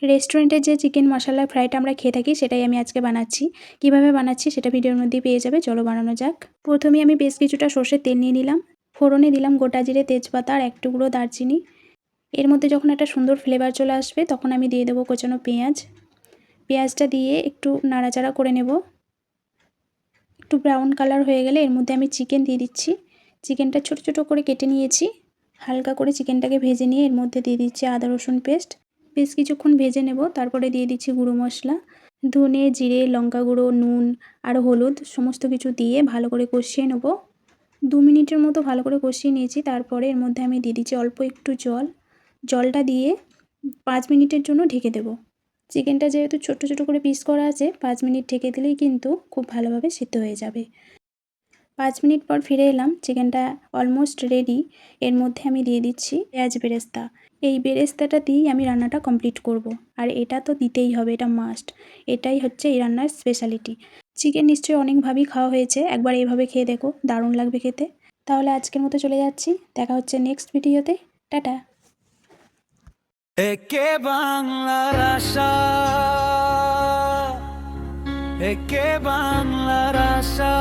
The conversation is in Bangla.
রেস্টুরেন্টের যে চিকেন মশলা ফ্রাইটা আমরা খেয়ে থাকি সেটাই আমি আজকে বানাচ্ছি। কিভাবে বানাচ্ছি সেটা ভিডিওর মধ্যেই পেয়ে যাবে। চলো বানানো যাক। প্রথমেই আমি বেশ কিছুটা সর্ষের তেল নিয়ে নিলাম। ফোড়নে দিলাম গোটা জিরে, তেজপাতা আর 1 টুকরো দারচিনি। এর মধ্যে যখন একটা সুন্দর ফ্লেভার চলে আসবে তখন আমি দিয়ে দেবো কোচানো পেঁয়াজ। পেঁয়াজটা দিয়ে একটু নাড়াচাড়া করে নেব। একটু ব্রাউন কালার হয়ে গেলে এর মধ্যে আমি চিকেন দিয়ে দিচ্ছি। চিকেনটা ছোট ছোট করে কেটে নিয়েছি। হালকা করে চিকেনটাকে ভেজে নিয়ে এর মধ্যে দিয়ে দিচ্ছি আদা রসুন পেস্ট। বেশ কিছুক্ষণ ভেজে নেব। তারপরে দিয়ে দিচ্ছি গুঁড়ো মশলা, ধনে, জিরে, লঙ্কা গুঁড়ো, নুন আর হলুদ সমস্ত কিছু দিয়ে ভালো করে কষিয়ে নেব। 2 মিনিটের মতো ভালো করে কষিয়ে নিয়েছি। তারপরে এর মধ্যে আমি দিয়ে দিচ্ছি অল্প একটু জল। জলটা দিয়ে 5 মিনিটের জন্য ঢেকে দেব। চিকেনটা যেহেতু ছোট ছোট করে পিস করা আছে 5 মিনিট ঢেকে দিলেই কিন্তু খুব ভালোভাবে সিদ্ধ হয়ে যাবে। 5 মিনিট পর ফিরে এলাম। চিকেনটা অলমোস্ট রেডি। এর মধ্যে আমি দিয়ে দিচ্ছি পেঁয়াজ বেরেস্তা। এই বেরেস্তাটা দিয়েই আমি রান্নাটা কমপ্লিট করব। আর এটা তো দিতেই হবে, এটা মাস্ট। এটাই হচ্ছে এই রান্নার স্পেশালিটি। চিকেন নিশ্চয়ই অনেকভাবেই খাওয়া হয়েছে, একবার এইভাবে খেয়ে দেখো, দারুণ লাগবে খেতে। তাহলে আজকের মতো চলে যাচ্ছি, দেখা হচ্ছে নেক্সট ভিডিওতে। টাটা। একে বাংলার আশা, একে বাংলার আশা।